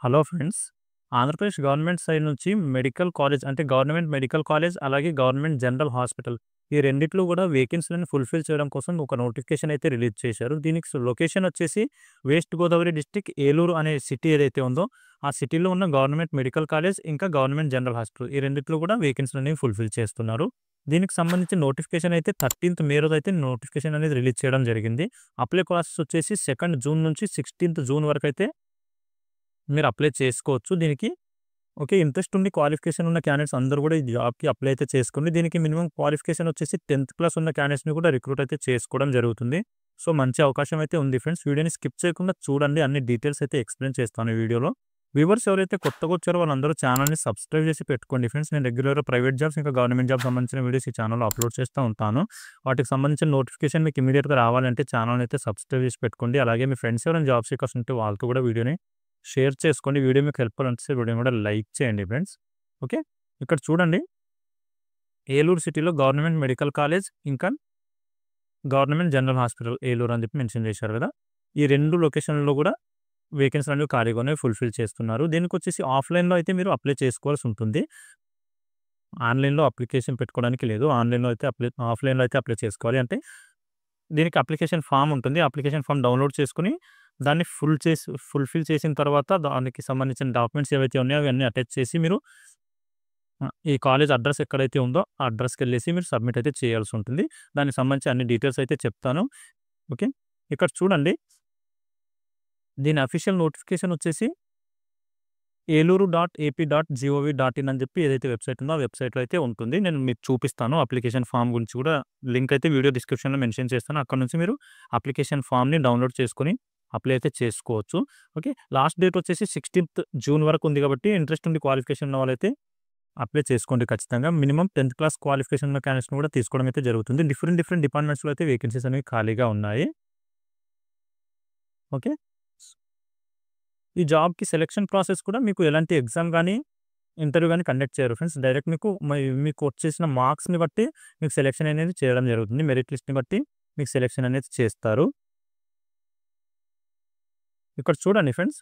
Hello friends. Andhra Pradesh government side నుంచి medical college అంటే government medical college, అలాగే గవర్నమెంట్ జనరల్ హాస్పిటల్ ఈ రెండిట్లో కూడా వేకెన్సీలను ఫుల్‌ఫిల్ చేయడం కోసం ఒక నోటిఫికేషన్ అయితే రిలీజ్ చేశారు. దీనికి లొకేషన్ వచ్చేసి వెస్ట్ గోదావరి డిస్ట్రిక్ట్ ఏలూరు అనే సిటీ ఏదైతే ఉందో, ఆ సిటీలో ఉన్న గవర్నమెంట్ మెడికల్ కాలేజ్, ఇంకా గవర్నమెంట్ జనరల్ హాస్పిటల్ ఈ రెండిట్లో కూడా వేకెన్సీలనేవి ఫుల్‌ఫిల్ చేస్తున్నారు. దీనికి సంబంధించిన నోటిఫికేషన్ అయితే 13థ్ మే రోజు అయితే నోటిఫికేషన్ అనేది రిలీజ్ చేయడం జరిగింది. అప్లై ప్రాసెస్ వచ్చేసి 2nd జూన్ నుంచి 16థ్ జూన్ వరకైతే మీరు అప్లై చేసుకోవచ్చు. దీనికి ఓకే. ఇంట్రెస్ట్ ఉండి క్వాలిఫికేషన్ ఉన్న క్యాండిడేట్స్ అందరూ కూడా ఈ జాబ్‌కి అప్లై అయితే చేసుకోండి. దీనికి మినిమమ్ క్వాలిఫికేషన్ వచ్చేసి 10th క్లాస్ ఉన్న క్యాండిడేట్స్‌ని కూడా రిక్రూట్ అయితే చేసుకోవడం జరుగుతుంది. సో, మంచి అవకాశం అయితే ఉంది ఫ్రెండ్స్. వీడియోని స్కిప్ చేయకుండా చూడండి. అన్ని డీటెయిల్స్ అయితే ఎక్స్‌ప్లెయిన్ చేస్తాను ఈ వీడియోలో. వ్యూవర్స్ ఎవరైతే కొత్తగా వచ్చారో వాళ్ళందరూ ఛానల్‌ని సబ్స్క్రైబ్ చేసి పెట్టుకోండి ఫ్రెండ్స్. నేను రెగ్యులర్‌గా ప్రైవేట్ జాబ్స్, ఇంకా గవర్నమెంట్ జాబ్స్ సంబంధించిన వీడియోస్ ఈ ఛానల్‌లో అప్లోడ్ చేస్తూ ఉంటాను. వాటికి సంబంధించిన నోటిఫికేషన్ మీకు ఇమ్మీడియేట్‌గా రావాలంటే ఛానల్‌ని అయితే సబ్స్క్రైబ్ చేసి పెట్టుకోండి. అలాగే మీ ఫ్రెండ్స్ ఎవరైనా జాబ్ సీకర్స్ ఉంటే వాళ్ళతో కూడా వీడియోని షేర్ చేసుకోండి. వీడియో మీకు హెల్ప్‌ఫుల్ అనిపిస్తే వీడియోని కూడా లైక్ చేయండి ఫ్రెండ్స్. ఓకే. ఇక్కడ చూడండి, ఏలూరు సిటీలో గవర్నమెంట్ మెడికల్ కాలేజ్, ఇంకా గవర్నమెంట్ జనరల్ హాస్పిటల్ ఏలూరు అని చెప్పి మెన్షన్ చేశారు కదా! ఈ 2 లొకేషన్‌లో కూడా వేకెన్సీలు అనేవి ఖాళీగా ఉన్నాయి. ఫుల్‌ఫిల్ చేస్తున్నారు. దీనికొచ్చేసి ఆఫ్‌లైన్‌లో అయితే మీరు అప్లై చేసుకోవాల్సి ఉంటుంది. ఆన్‌లైన్‌లో అప్లికేషన్ పెట్టుకోవడానికి లేదు. ఆఫ్‌లైన్‌లో అయితే అప్లై చేసుకోవాలి. అంటే దీనికి అప్లికేషన్ ఫామ్ ఉంటుంది. అప్లికేషన్ ఫామ్ డౌన్‌లోడ్ చేసుకొని దాన్ని ఫుల్‌ఫిల్ చేసిన తర్వాత దానికి సంబంధించిన డాక్యుమెంట్స్ ఏవైతే ఉన్నాయో అవన్నీ అటాచ్ చేసి మీరు ఈ కాలేజ్ అడ్రెస్ ఎక్కడైతే ఉందో ఆ అడ్రస్‌కెళ్ళేసి మీరు సబ్మిట్ అయితే చేయాల్సి ఉంటుంది. దానికి సంబంధించి అన్ని డీటెయిల్స్ అయితే చెప్తాను. ఓకే. ఇక్కడ చూడండి, దీని అఫీషియల్ నోటిఫికేషన్ వచ్చేసి eluru.ap.gov.in అని చెప్పి ఏదైతే వెబ్‌సైట్ ఉందో ఆ వెబ్‌సైట్‌లో అయితే ఉంటుంది. నేను మీకు చూపిస్తాను. అప్లికేషన్ ఫామ్ గురించి కూడా లింక్ అయితే వీడియో డిస్క్రిప్షన్‌లో మెన్షన్ చేస్తాను. అక్కడ నుంచి మీరు అప్లికేషన్ ఫామ్‌ని డౌన్‌లోడ్ చేసుకొని అప్లై అయితే చేసుకోవచ్చు. ఓకే. లాస్ట్ డేట్ వచ్చేసి 16థ్ జూన్ వరకు ఉంది కాబట్టి ఇంట్రెస్ట్ ఉండి క్వాలిఫికేషన్ ఉన్న వాళ్ళైతే అప్లై చేసుకోండి ఖచ్చితంగా. మినిమమ్ 10th క్లాస్ క్వాలిఫికేషన్ ఉన్న క్యాండిడేట్స్‌ని కూడా తీసుకోవడం అయితే జరుగుతుంది. డిఫరెంట్ డిపార్ట్మెంట్స్‌లో అయితే వేకెన్సీస్ అనేవి ఖాళీగా ఉన్నాయి. ఓకే. ఈ జాబ్‌కి సెలక్షన్ ప్రాసెస్ కూడా మీకు ఎలాంటి ఎగ్జామ్ గాని, ఇంటర్వ్యూ గాని కండక్ట్ చేయరు ఫ్రెండ్స్. డైరెక్ట్ మీకు వచ్చేసిన మార్క్స్‌ని బట్టి మీకు సెలక్షన్ అనేది చేయడం జరుగుతుంది. మెరిట్ లిస్ట్‌ని బట్టి మీకు సెలక్షన్ అనేది చేస్తారు. ఇక్కడ చూడండి ఫ్రెండ్స్,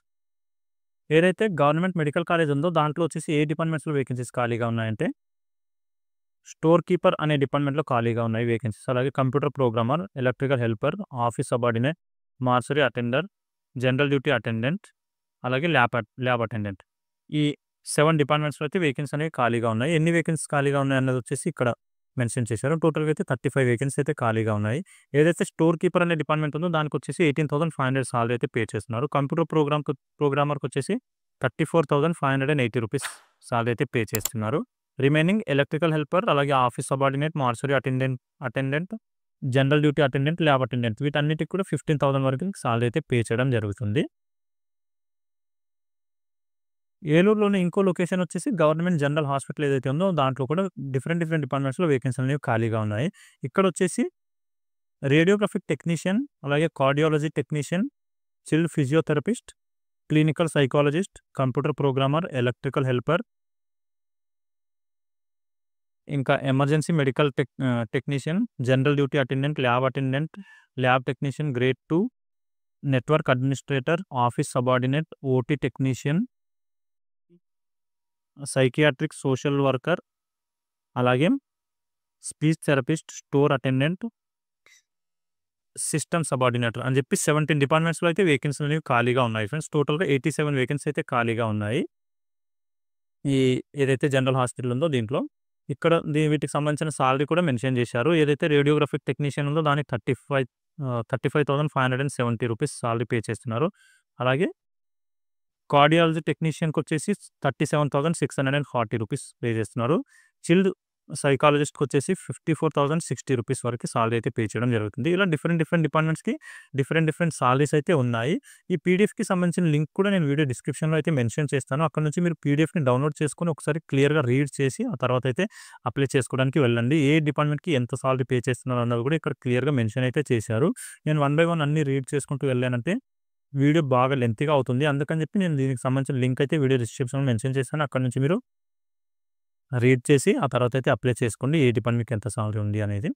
ఏదైతే గవర్నమెంట్ మెడికల్ కాలేజ్ ఉందో దాంట్లో వచ్చేసి ఏ డిపార్ట్మెంట్స్‌లో వేకెన్సీస్ ఖాళీగా ఉన్నాయంటే, స్టోర్ కీపర్ అనే డిపార్ట్మెంట్‌లో ఖాళీగా ఉన్నాయి వేకెన్సీస్. అలాగే computer programmer, electrical helper, office subordinate, మార్సరీ అటెండర్, జనరల్ డ్యూటీ అటెండెంట్, అలాగే ల్యాబ్ అటెండెంట్. ఈ 7 డిపార్ట్మెంట్స్‌లో అయితే వేకెన్సీ అనేవి ఖాళీగా ఉన్నాయి. ఎన్ని వేకెన్సీస్ ఖాళీగా ఉన్నాయన్నది వచ్చేసి ఇక్కడ మెన్షన్ చేశారు. టోటల్‌గా అయితే 35 వేకెన్సీ అయితే ఖాళీగా ఉన్నాయి. ఏదైతే స్టోర్ కీపర్ అనే డిపార్ట్మెంట్ ఉందో దానికొచ్చేసి 18,500 సాలరీ అయితే పే చేస్తున్నారు. కంప్యూటర్ ప్రోగ్రామర్‌కొచ్చేసి 34,580 రూపీస్ సాలరీ అయితే పే చేస్తున్నారు. రిమైనింగ్ ఎలక్ట్రికల్ హెల్పర్, అలాగే ఆఫీస్ సబార్డినేట్, మార్సరీ attendant, general duty attendant, lab attendant వీటన్నిటికి కూడా 15,000 వరకు సాలరీ అయితే పే చేయడం జరుగుతుంది. ఏలూరులోని ఇంకో లొకేషన్ వచ్చేసి గవర్నమెంట్ జనరల్ హాస్పిటల్ ఏదైతే ఉందో దాంట్లో కూడా డిఫరెంట్ డిపార్ట్మెంట్స్‌లో వేకెన్సీలు అనేవి ఖాళీగా ఉన్నాయి. ఇక్కడొచ్చేసి రేడియోగ్రఫిక్ టెక్నీషియన్, అలాగే cardiology technician, child physiotherapist, clinical psychologist, computer programmer, electrical helper, ఇంకా emergency medical technician, general duty attendant, lab technician grade 2, network administrator, office subordinate, OT technician, psychiatric social worker, అలాగే speech therapist, store attendant, system subordinator అని చెప్పి 17 డిపార్ట్మెంట్స్‌లో అయితే వేకెన్సీలు అనేవి ఖాళీగా ఉన్నాయి friends. టోటల్‌గా 87 vacancy అయితే ఖాళీగా ఉన్నాయి. ఈ ఏదైతే జనరల్ హాస్పిటల్ ఉందో దీంట్లో. ఇక్కడ వీటికి సంబంధించిన సాలరీ కూడా మెన్షన్ చేశారు. ఏదైతే రేడియోగ్రఫిక్ టెక్నీషియన్ ఉందో దానికి 35,570 రూపీస్ సాలరీ పే చేస్తున్నారు. అలాగే కార్డియాలజీ టెక్నీషియన్‌కొచ్చేసి 37,640 రూపీస్ పే చేస్తున్నారు. చిల్డ్ సైకాలజిస్ట్‌కొచ్చేసి 54,060 రూపీస్ వరకు సాలరీ అయితే పే చేయడం జరుగుతుంది. ఇలా డిఫరెంట్ డిపార్ట్మెంట్స్‌కి డిఫరెంట్ సాలరీస్ అయితే ఉన్నాయి. ఈ పీడీఎఫ్‌కి సంబంధించిన లింక్ కూడా నేను వీడియో డిస్క్రిప్షన్‌లో అయితే మెన్షన్ చేస్తాను. అక్కడ నుంచి మీరు పీడీఎఫ్‌ని డౌన్‌లోడ్ చేసుకొని ఒకసారి క్లియర్‌గా రీడ్ చేసి ఆ తర్వాత అయితే అప్లై చేసుకోవడానికి వెళ్ళండి. ఏ డిపార్ట్మెంట్‌కి ఎంత సాలరీ పే చేస్తున్నారు అన్నది కూడా ఇక్కడ క్లియర్‌గా మెన్షన్ అయితే చేశారు. నేను వన్ బై వన్ అన్నీ రీడ్ చేసుకుంటూ వెళ్ళానంటే వీడియో బాగా లెంతీగా అవుతుంది. అందుకని చెప్పి నేను దీనికి సంబంధించిన లింక్ అయితే వీడియో డిస్క్రిప్షన్‌లో మెన్షన్ చేశాను. అక్కడి నుంచి మీరు రీడ్ చేసి ఆ తర్వాత అయితే అప్లై చేసుకోండి. ఏ డిపార్ట్మెంట్‌కి ఎంత సాలరీ ఉంది అనేది.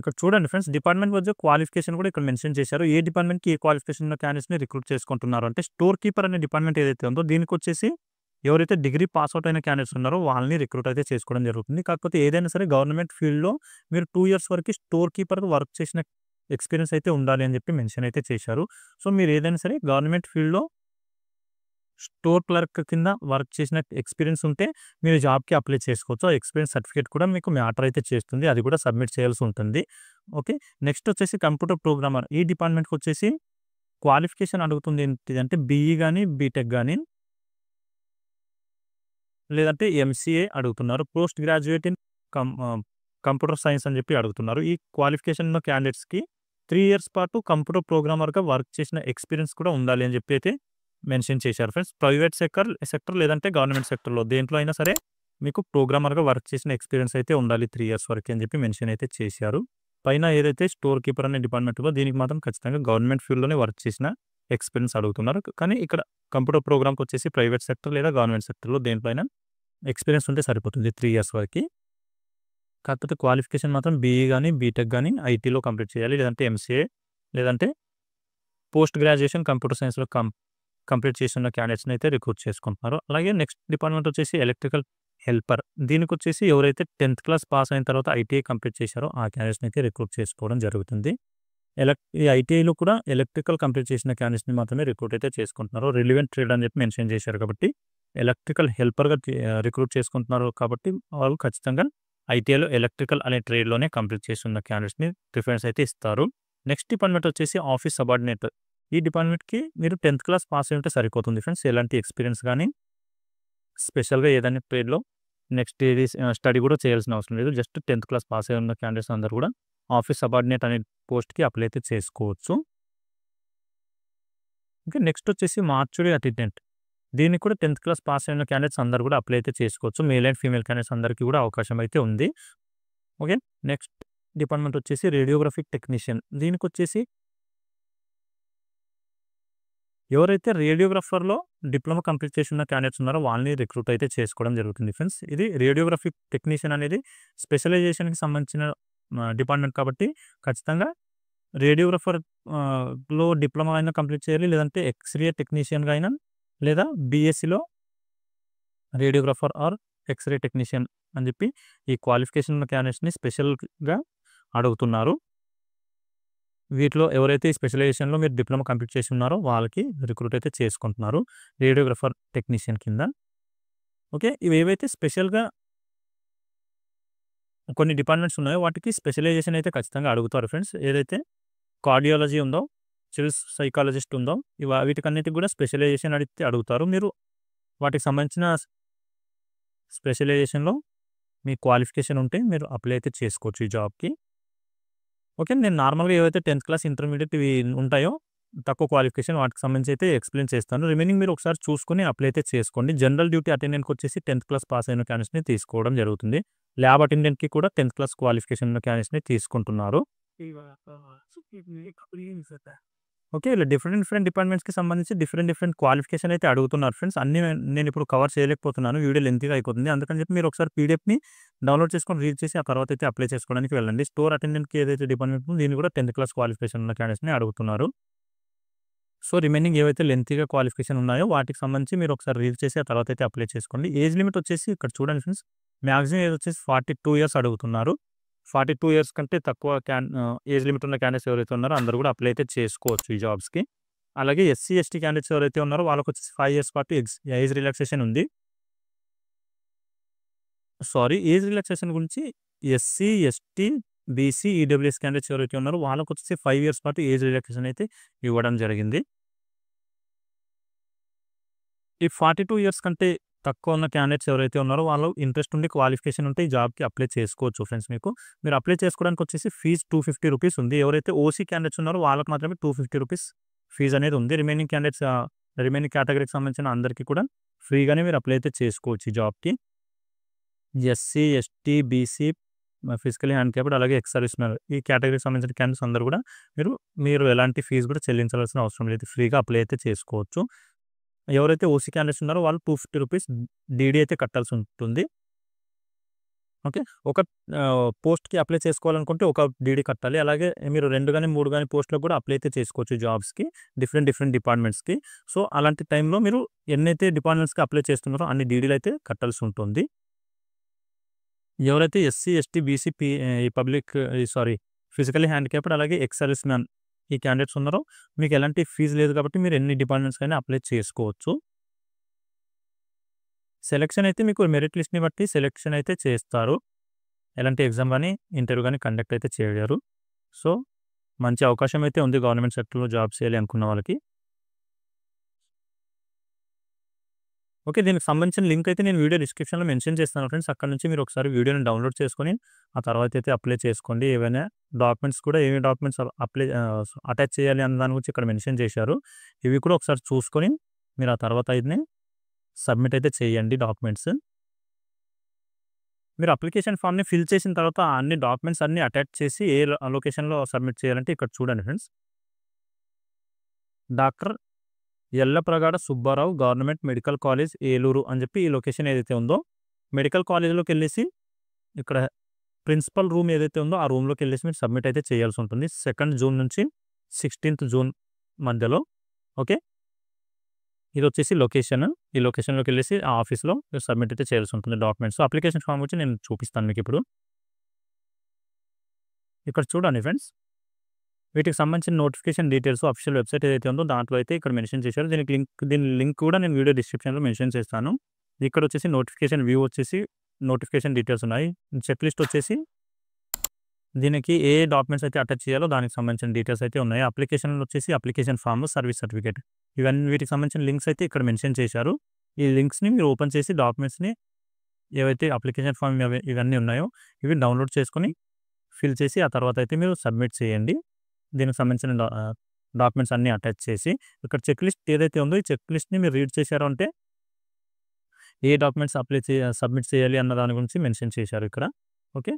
ఇక్కడ చూడండి ఫ్రెండ్స్, డిపార్ట్మెంట్ మధ్య క్వాలిఫికేషన్ కూడా ఇక్కడ మెన్షన్ చేశారు. ఏ డిపార్ట్మెంట్‌కి ఏ క్వాలిఫికేషన్ ఉన్న క్యాండిడేట్స్‌ని రిక్రూట్ చేసుకుంటున్నారు అంటే, స్టోర్ కీపర్ అనే డిపార్ట్మెంట్ ఏదైతే ఉందో దీనికొచ్చేసి ఎవరైతే డిగ్రీ పాస్ ఔట్ అయిన క్యాండిడేట్స్ ఉన్నారో వాళ్ళని రిక్రూట్ అయితే చేసుకోవడం జరుగుతుంది. కాకపోతే ఏదైనా సరే గవర్నమెంట్ ఫీల్డ్‌లో మీరు 2 ఇయర్స్ వరకు స్టోర్ కీపర్‌గా వర్క్ చేసిన ఎక్స్‌పీరియన్స్ అయితే ఉండాలి అని చెప్పి మెన్షన్ అయితే చేశారు. సో, మీరు ఏదైనా సరే గవర్నమెంట్ ఫీల్డ్‌లో స్టోర్ క్లర్క్ కింద వర్క్ చేసిన ఎక్స్‌పీరియన్స్ ఉంటే మీరు జాబ్‌కి అప్లై చేసుకోవచ్చు. ఆ ఎక్స్‌పీరియన్స్ సర్టిఫికేట్ కూడా మీకు మ్యాటర్ అయితే చేస్తుంది. అది కూడా సబ్మిట్ చేయాల్సి ఉంటుంది. ఓకే. నెక్స్ట్ వచ్చేసి కంప్యూటర్ ప్రోగ్రామర్. ఈ డిపార్ట్మెంట్‌కి వచ్చేసి క్వాలిఫికేషన్ అడుగుతుంది ఏంటిదంటే బీఈ గాని, బీటెక్ గాని లేదంటే ఎంసీఏ అడుగుతున్నారు. Post graduate in computer science అని చెప్పి అడుగుతున్నారు. ఈ క్వాలిఫికేషన్ ఉన్న క్యాండిడేట్స్‌కి 3 ఇయర్స్ పాటు కంప్యూటర్ ప్రోగ్రామర్‌గా వర్క్ చేసిన ఎక్స్‌పీరియన్స్ కూడా ఉండాలి అని చెప్పి అయితే మెన్షన్ చేశారు ఫ్రెండ్స్. ప్రైవేట్ సెక్టర్ లేదంటే గవర్నమెంట్ సెక్టర్‌లో దేంట్లో అయినా సరే మీకు ప్రోగ్రామర్‌గా వర్క్ చేసిన ఎక్స్‌పీరియన్స్ అయితే ఉండాలి 3 ఇయర్స్ వరకు అని చెప్పి మెన్షన్ అయితే చేశారు. పైన ఏదైతే స్టోర్ కీపర్ అనే డిపార్ట్మెంట్‌లో దీనికి మాత్రం ఖచ్చితంగా గవర్నమెంట్ ఫీల్డ్‌లోనే వర్క్ చేసిన ఎక్స్‌పీరియన్స్ అడుగుతున్నారు. కానీ ఇక్కడ కంప్యూటర్ ప్రోగ్రామ్‌కి వచ్చేసి ప్రైవేట్ సెక్టర్ లేదా గవర్నమెంట్ సెక్టర్‌లో దేంట్లో అయినా ఎక్స్‌పీరియన్స్ ఉంటే సరిపోతుంది 3 ఇయర్స్ వరకి. కాకపోతే క్వాలిఫికేషన్ మాత్రం బీఈ గాని, బీటెక్ గాని ఐటీలో కంప్లీట్ చేయాలి. లేదంటే ఎంసీఏ లేదంటే పోస్ట్ గ్రాడ్యుయేషన్ కంప్యూటర్ సైన్స్‌లో కంప్లీట్ చేసున్న క్యాండిడేట్స్‌ని అయితే రిక్రూట్ చేసుకుంటున్నారు. అలాగే నెక్స్ట్ డిపార్ట్మెంట్ వచ్చేసి ఎలక్ట్రికల్ హెల్పర్. దీనికొచ్చేసి ఎవరైతే 10th క్లాస్ పాస్ అయిన తర్వాత ఐటీఐ కంప్లీట్ చేశారో ఆ క్యాండిడేట్స్‌ని అయితే రిక్రూట్ చేసుకోవడం జరుగుతుంది. ఈ ఐటీఐలో కూడా ఎలక్ట్రికల్ కంప్లీట్ చేసిన క్యాండిడేట్స్‌ని మాత్రమే రిక్రూట్ అయితే చేసుకుంటున్నారు. రిలివెంట్ ట్రేడ్ అని చెప్పి మెన్షన్ చేశారు కాబట్టి ఎలక్ట్రికల్ హెల్పర్‌గా రిక్రూట్ చేసుకుంటున్నారు కాబట్టి వాళ్ళు ఖచ్చితంగా ఐటీఐలో ఎలక్ట్రికల్ అనే ట్రేడ్‌లోనే కంప్లీట్ చేసున్న క్యాండిడేట్స్‌ని ప్రిఫరెన్స్ అయితే ఇస్తారు. నెక్స్ట్ డిపార్ట్మెంట్ వచ్చేసి ఆఫీస్ సబార్డినేటర్. ఈ డిపార్ట్మెంట్‌కి మీరు 10th క్లాస్ పాస్ అయి ఉంటే సరిపోతుంది ఫ్రెండ్స్. ఎలాంటి ఎక్స్‌పీరియన్స్ గాని, స్పెషల్‌గా ఏదైనా ట్రేడ్‌లో నెక్స్ట్ ఏది స్టడీ కూడా చేయాల్సిన అవసరం లేదు. జస్ట్ 10th క్లాస్ పాస్ అయి ఉన్న క్యాండిడేట్స్ అందరూ కూడా ఆఫీస్ సబార్డినేట్ అనే పోస్ట్‌కి అప్లై అయితే చేసుకోవచ్చు. ఇంకా నెక్స్ట్ వచ్చేసి మార్చురీ అటెండెంట్. దీనికి కూడా 10th క్లాస్ పాస్ అయిన క్యాండిడేట్స్ అందరూ కూడా అప్లై అయితే చేసుకోవచ్చు. మేల్ అండ్ ఫీమేల్ క్యాండిడేట్స్ అందరికీ కూడా అవకాశం అయితే ఉంది. ఓకే. నెక్స్ట్ డిపార్ట్మెంట్ వచ్చేసి రేడియోగ్రఫిక్ టెక్నీషియన్. దీనికొచ్చేసి ఎవరైతే రేడియోగ్రాఫర్‌లో డిప్లొమా కంప్లీట్ చేసున్న క్యాండిడేట్స్ ఉన్నారో వాళ్ళని రిక్రూట్ అయితే చేసుకోవడం జరుగుతుంది ఫ్రెండ్స్. ఇది రేడియోగ్రఫిక్ టెక్నీషియన్ అనేది స్పెషలైజేషన్‌కి సంబంధించిన డిపార్ట్మెంట్ కాబట్టి ఖచ్చితంగా రేడియోగ్రాఫర్ లో డిప్లొమా అయినా కంప్లీట్ చేయాలి. లేదంటే ఎక్స్‌రే టెక్నీషియన్‌గా అయినా లేదా బీఎస్సీలో రేడియోగ్రాఫర్ ఆర్ ఎక్స్‌రే టెక్నీషియన్ అని చెప్పి ఈ క్వాలిఫికేషన్ ఉన్న క్యాండిడేట్స్‌ని స్పెషల్‌గా అడుగుతున్నారు. వీటిలో ఎవరైతే ఈ స్పెషలైజేషన్‌లో మీరు డిప్లొమా కంప్లీట్ చేసి ఉన్నారో వాళ్ళకి రిక్రూట్ అయితే చేసుకుంటున్నారు రేడియోగ్రాఫర్ టెక్నీషియన్ కింద. ఓకే. ఇవేవైతే స్పెషల్‌గా కొన్ని డిపార్ట్మెంట్స్ ఉన్నాయో వాటికి స్పెషలైజేషన్ అయితే ఖచ్చితంగా అడుగుతారు ఫ్రెండ్స్. ఏదైతే కార్డియాలజీ ఉందో, సివిల్ సైకాలజిస్ట్ ఉందో వీటికన్నిటికి కూడా స్పెషలైజేషన్ అడుగుతారు. మీరు వాటికి సంబంధించిన స్పెషలైజేషన్‌లో మీ క్వాలిఫికేషన్ ఉంటే మీరు అప్లై అయితే చేసుకోవచ్చు ఈ జాబ్‌కి. ఓకే. నేను నార్మల్‌గా ఏవైతే 10th క్లాస్, ఇంటర్మీడియేట్ ఇవి ఉంటాయో తక్కువ క్వాలిఫికేషన్ వాటికి సంబంధించి అయితే ఎక్స్‌ప్లెయిన్ చేస్తాను. రిమైనింగ్ మీరు ఒకసారి చూసుకొని అప్లై అయితే చేసుకోండి. జనరల్ డ్యూటీ అటెండెంట్‌కి వచ్చేసి 10th క్లాస్ పాస్ అయిన క్యాండిడేట్స్‌ని తీసుకోవడం జరుగుతుంది. ల్యాబ్ అటెండెంట్‌కి కూడా 10th క్లాస్ క్వాలిఫికేషన్ ఉన్న క్యాండిడేట్స్‌ని తీసుకుంటున్నారు. ఓకే. ఇలా డిఫరెంట్ డిపార్ట్మెంట్స్‌కి సంబంధించి డిఫరెంట్ క్వాలిఫికేషన్ అయితే అడుగుతున్నారు ఫ్రెండ్స్. అన్నీ నేను ఇప్పుడు కవర్ చేయలేకపోతున్నాను. వీడియో లెంతీగా అయిపోతుంది. అందుకని చెప్పి మీరు ఒకసారి పీడిఎఫ్‌ని డౌన్లోడ్ చేసుకొని రీడ్ చేసి ఆ తర్వాత అయితే అప్లై చేసుకోవడానికి వెళ్ళండి. స్టోర్ అటెండెంట్‌కి ఏదైతే డిపార్ట్మెంట్ ఉందో దీన్ని కూడా 10th క్లాస్ క్వాలిఫికేషన్ ఉన్న క్యాండిడేట్స్‌ని అడుగుతున్నారు. సో, రిమైనింగ్ ఏవైతే లెంతీగా క్వాలిఫికేషన్ ఉన్నాయో వాటికి సంబంధించి మీరు ఒకసారి రీడ్ చేసి ఆ తర్వాత అయితే అప్లై చేసుకోండి. ఏజ్ లిమిట్ వచ్చేసి ఇక్కడ చూడండి ఫ్రెండ్స్, మాక్సిమం ఏజ్ వచ్చేసి 42 ఇయర్స్ అడుగుతున్నారు. 42 ఇయర్స్ కంటే తక్కువ ఏజ్ లిమిట్ ఉన్న క్యాండిడేట్స్ ఎవరైతే ఉన్నారో అందరూ కూడా అప్లై అయితే చేసుకోవచ్చు ఈ జాబ్స్‌కి. అలాగే ఎస్సీ, ఎస్టీ క్యాండిడేట్స్ ఎవరైతే ఉన్నారో వాళ్ళకొచ్చేసి 5 ఇయర్స్ పాటు ఏజ్ రిలాక్సేషన్ ఉంది. ఏజ్ రిలాక్సేషన్ గురించి SC, ST, BC, EWS candidates ఎవరైతే ఉన్నారో వాళ్ళకొచ్చేసి 5 ఇయర్స్ పాటు ఏజ్ రిలాక్సేషన్ అయితే ఇవ్వడం జరిగింది. ఈ 42 ఇయర్స్ కంటే తక్కువ ఉన్న క్యాండిడేట్స్ ఎవరైతే ఉన్నారో వాళ్ళు ఇంట్రెస్ట్ ఉండి క్వాలిఫికేషన్ ఉంటే ఈ జాబ్‌కి అప్లై చేసుకోవచ్చు ఫ్రెండ్స్ మీకు. మీరు అప్లై చేసుకోవడానికి వచ్చేసి ఫీజ్ ₹250 ఉంది. ఎవరైతే ఓసీ క్యాండిడేట్స్ ఉన్నారో వాళ్ళకి మాత్రమే ₹250 ఫీజ్ అనేది ఉంది. రిమైనింగ్ కేటగరీకి సంబంధించిన అందరికీ కూడా ఫ్రీగానే మీరు అప్లై అయితే చేసుకోవచ్చు ఈ జాబ్‌కి. SC, ST, BC, physically handicapped అలాగే ఎక్స్ సర్వీస్ మ్యాన్ ఈ కేటగరీకి సంబంధించిన క్యాండిడేట్స్ అందరూ కూడా మీరు ఎలాంటి ఫీజు కూడా చెల్లించాల్సిన అవసరం లేదు. ఫ్రీగా అప్లై అయితే చేసుకోవచ్చు. ఎవరైతే ఓసీ క్యాండిడేట్స్ ఉన్నారో వాళ్ళు ₹250 డీడీ అయితే కట్టాల్సి ఉంటుంది. ఓకే. ఒక పోస్ట్‌కి అప్లై చేసుకోవాలనుకుంటే ఒక డీడీ కట్టాలి. అలాగే మీరు 2 గాని, 3 గాని పోస్ట్‌లకు కూడా అప్లై అయితే చేసుకోవచ్చు జాబ్స్‌కి. డిఫరెంట్ డిపార్ట్మెంట్స్‌కి. సో, అలాంటి టైంలో మీరు ఎన్నైతే డిపార్ట్మెంట్స్‌కి అప్లై చేస్తున్నారో అన్ని డీడీలయితే కట్టాల్సి ఉంటుంది. ఎవరైతే ఎస్సీ, ఎస్టీ, బీసీ, ఈ పబ్లిక్ సారీ ఫిజికల్లీ హ్యాండిక్యాప్డ్ అలాగే ఎక్స్ సర్వీస్ మ్యాన్ ఈ క్యాండిడేట్స్ ఉన్నారో మీకు ఎలాంటి ఫీజ్ లేదు కాబట్టి మీరు ఎన్ని డిపార్ట్మెంట్స్‌కైనా అప్లై చేసుకోవచ్చు. సెలక్షన్ అయితే మీకు మెరిట్ లిస్ట్‌ని బట్టి సెలక్షన్ అయితే చేస్తారు. ఎలాంటి ఎగ్జామ్ గాని, ఇంటర్వ్యూ గాని కండక్ట్ అయితే చేయరు. సో, మంచి అవకాశం అయితే ఉంది గవర్నమెంట్ సెక్టర్‌లో జాబ్ చేయాలి అనుకున్న వాళ్ళకి. ఓకే. దీనికి సంబంధించిన లింక్ అయితే నేను వీడియో డిస్క్రిప్షన్‌లో మెన్షన్ చేస్తాను ఫ్రెండ్స్. అక్కడి నుంచి మీరు ఒకసారి వీడియోని డౌన్‌లోడ్ చేసుకొని, ఆ తర్వాత అయితే అప్లై చేసుకోండి. ఏవైనా డాక్యుమెంట్స్ కూడా ఏమేమి డాక్యుమెంట్స్ అటాచ్ చేయాలి అన్న దాని గురించి ఇక్కడ మెన్షన్ చేశారు. ఇవి కూడా ఒకసారి చూసుకొని మీరు ఆ తర్వాత అయితే సబ్మిట్ అయితే చేయండి డాక్యుమెంట్స్. మీరు అప్లికేషన్ ఫామ్‌ని ఫిల్ చేసిన తర్వాత అన్ని డాక్యుమెంట్స్ అన్నీ అటాచ్ చేసి ఏ లొకేషన్‌లో సబ్మిట్ చేయాలంటే ఇక్కడ చూడండి friends. Doctor Yellapragada Subbarao government medical college Eluru అని చెప్పి ఈ లొకేషన్ ఏదైతే ఉందో, మెడికల్ కాలేజ్‌లోకెళ్ళేసి ఇక్కడ ప్రిన్సిపల్ రూమ్ ఏదైతే ఉందో ఆ రూమ్‌లోకెళ్ళేసి మీరు సబ్మిట్ అయితే చేయాల్సి ఉంటుంది. 2 జూన్ నుంచి 16థ్ జూన్ మధ్యలో. ఓకే. ఇదొచ్చేసి లొకేషన్. ఈ లొకేషన్‌లోకెళ్ళేసి ఆ ఆఫీస్‌లో మీరు సబ్మిట్ అయితే చేయాల్సి ఉంటుంది డాక్యుమెంట్స్. అప్లికేషన్ ఫార్మ్ వచ్చి నేను చూపిస్తాను మీకిప్పుడు. ఇక్కడ చూడండి ఫ్రెండ్స్. వీటికి సంబంధించిన నోటిఫికేషన్ డీటెయిల్స్ ఆఫీషియల్ వెబ్‌సైట్ ఏదైతే ఉందో దాంట్లో అయితే ఇక్కడ మెన్షన్ చేశారు. దీని లింక్ కూడా నేను వీడియో డిస్క్రిప్షన్‌లో మెన్షన్ చేస్తాను. ఇక్కడొచ్చేసి నోటిఫికేషన్ వ్యూ వచ్చేసి నోటిఫికేషన్ డీటెయిల్స్ ఉన్నాయి. చెక్ లిస్ట్ వచ్చేసి దీనికి ఏ డాక్యుమెంట్స్ అయితే అటాచ్ చేయాలో దానికి సంబంధించిన డీటెయిల్స్ అయితే ఉన్నాయి. అప్లికేషన్‌లో వచ్చేసి అప్లికేషన్ ఫార్మ్, సర్వీస్ సర్టిఫికేట్ వీటికి సంబంధించిన లింక్స్ అయితే ఇక్కడ మెన్షన్ చేశారు. ఈ లింక్స్‌ని మీరు ఓపెన్ చేసి డాక్యుమెంట్స్‌ని ఏవైతే అప్లికేషన్ ఫార్మ్ ఇవన్నీ ఉన్నాయో ఇవి డౌన్‌లోడ్ చేసుకొని ఫిల్ చేసి ఆ తర్వాత అయితే మీరు సబ్మిట్ చేయండి. దీనికి సంబంధించిన డాక్యుమెంట్స్ అన్నీ అటాచ్ చేసి ఇక్కడ చెక్ లిస్ట్ ఏదైతే ఉందో ఈ చెక్ లిస్ట్‌ని మీరు రీడ్ చేశారు అంటే ఏ డాక్యుమెంట్స్ సబ్మిట్ చేయాలి అన్న దాని గురించి మెన్షన్ చేశారు ఇక్కడ. ఓకే.